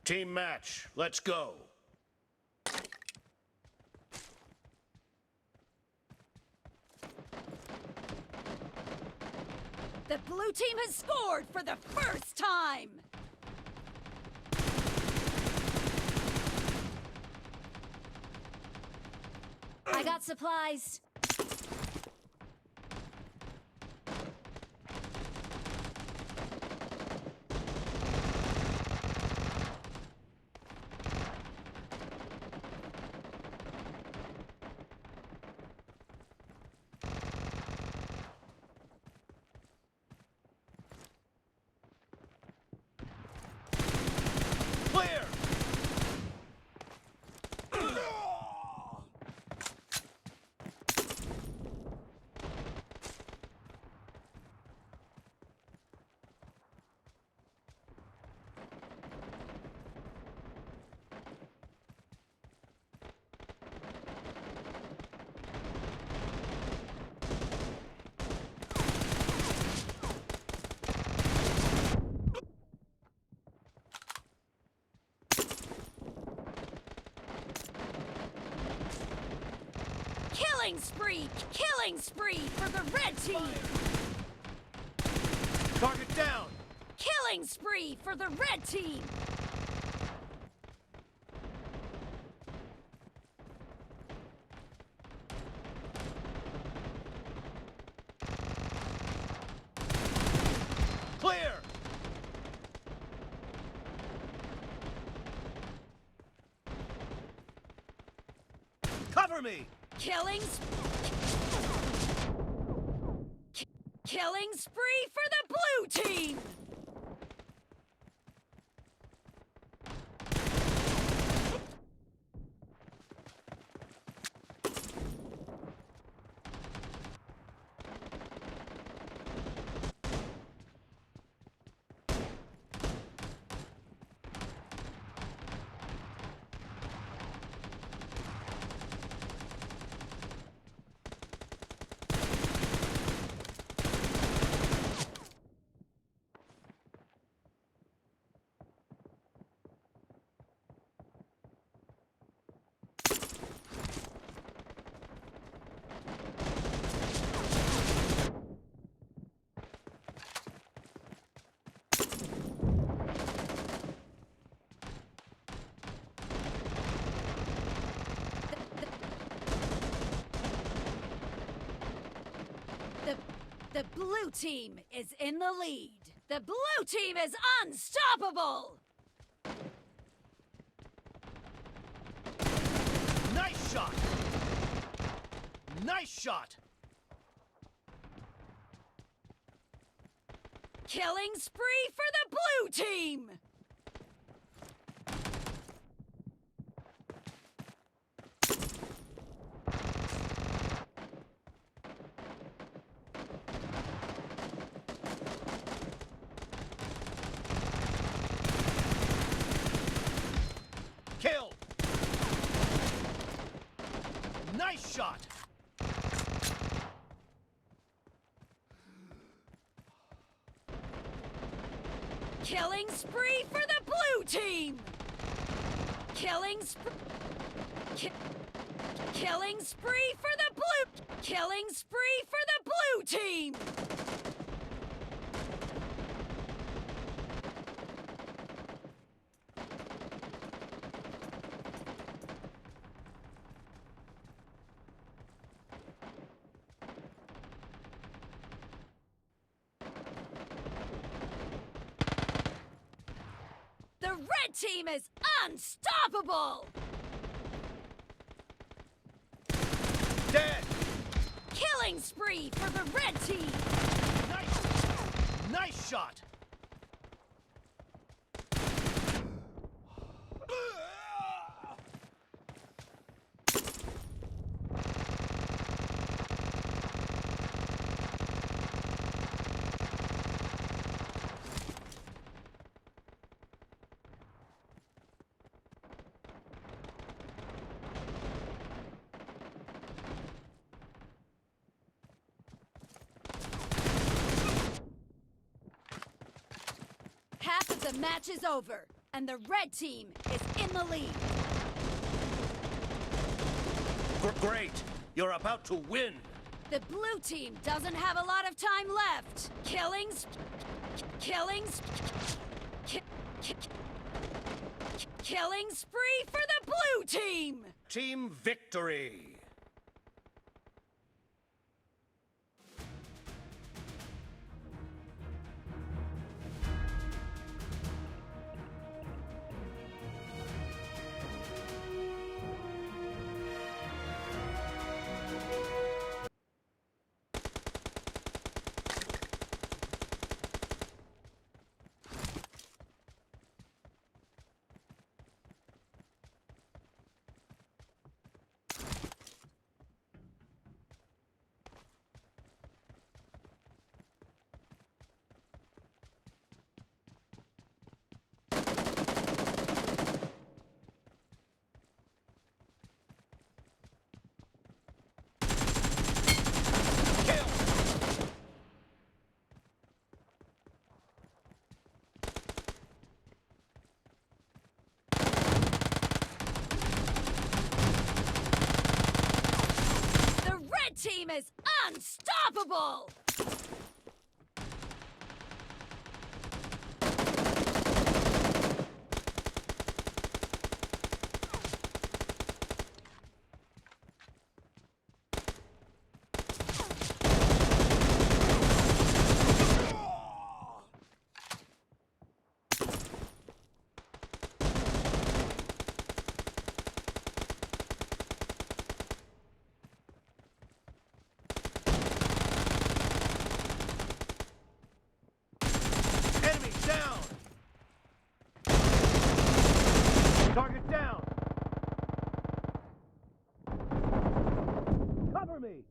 Team match, let's go. The blue team has scored for the first time! I got supplies. Clear! Killing spree for the red team! Target down! Killing spree for the red team! Clear! Cover me! Killing spree for the blue team! The blue team is in the lead. The blue team is unstoppable! Nice shot! Nice shot! Killing spree for the blue team! Kill! Nice shot! Killing spree for the blue team! Killing spree for the blue... Killing spree for the blue team! The red team is unstoppable! Dead! Killing spree for the red team! Nice shot! But the match is over, and the red team is in the lead. Great! You're about to win! The blue team doesn't have a lot of time left. Killings spree for the blue team! Team victory! Team is unstoppable! Target down! Cover me!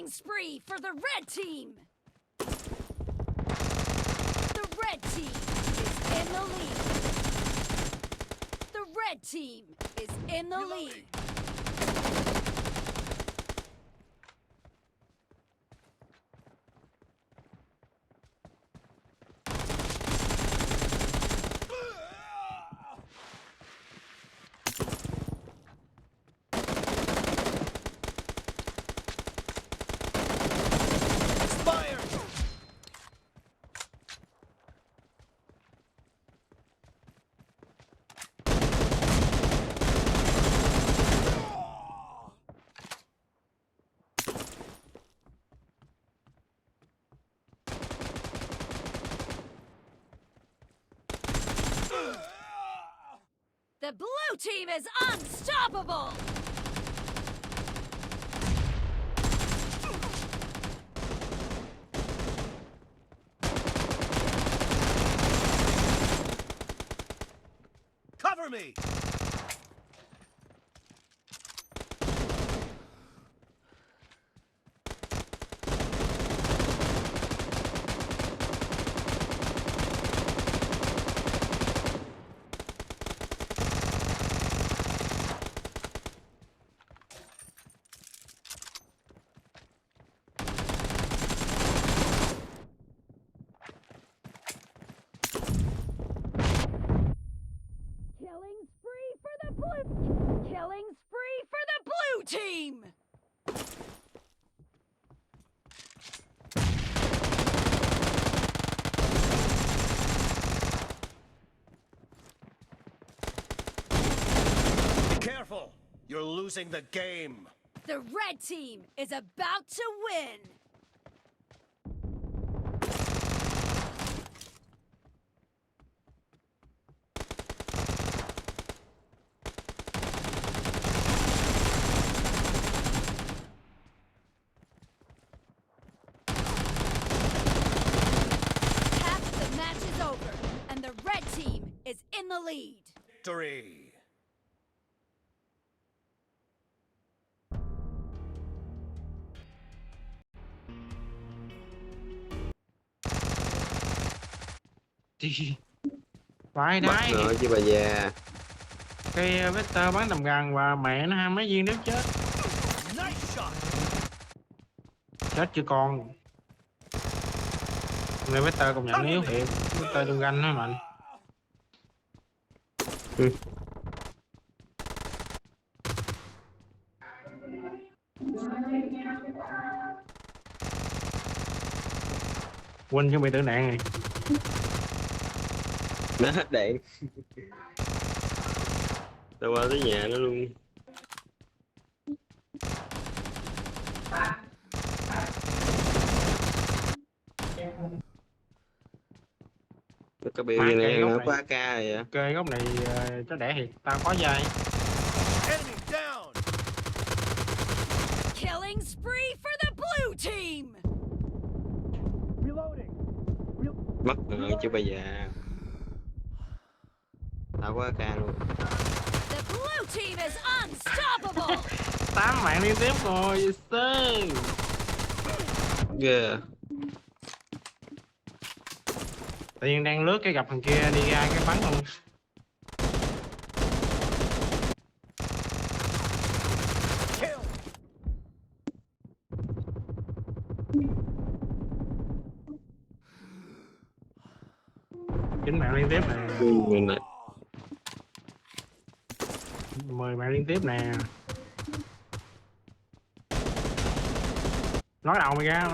Spree for the red team! The red team is in the lead. The red team is in the lead. The blue team is unstoppable! Cover me! Killing spree You're losing the game. The red team is about to win. Is in the lead. Victory. Phải Bất đấy. ngờ chứ bà già. Cái Vector bắn tầm gần và mẹ nó hai mấy viên đếm chết. Nice shot. Chết chưa con. Này Vector công nhận yếu thiệt. Vector đường ganh nó mạnh. Quên chuẩn bị tử nạn này. Nó hết đạn. Tao qua tới nhà nó luôn. Có biểu như này nó có AK rồi vậy. Cây góc này cho đẻ thiệt, tao có dây. Enemy down. Killing spree for the blue team. Reloading. Bất ngờ chứ bà già. Tao có AK luôn. The blue team is unstoppable. 8 mạng liên tiếp rồi, sir. Yeah. Tự nhiên đang lướt cái gặp thằng kia đi ra cái bắn luôn. Chín mạng liên tiếp nè. 10 mạng liên tiếp nè. Nói đầu mày ra,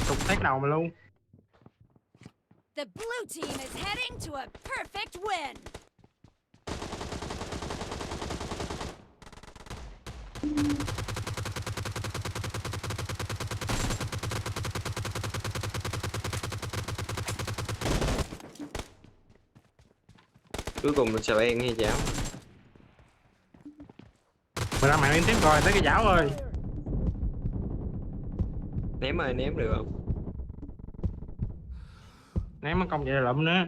tục tét đầu mày luôn. The blue team is heading to a perfect win. Cuối cùng mình sợ em hay chảo. Mày ra mạng liên tiếp rồi, tới cái giáo ơi. Ném ơi, ném được không? Ném nó công vậy là lụm nữa.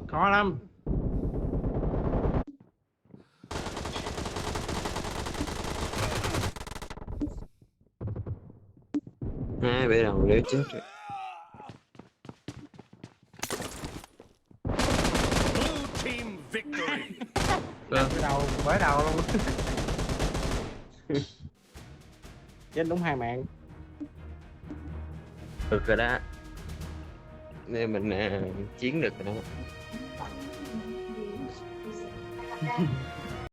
Khó lắm. Bể đầu để chết rồi. Blue team victory. Bể đầu luôn. Chết đúng 2 mạng. Được rồi đó. Nên mình chiến được rồi đó.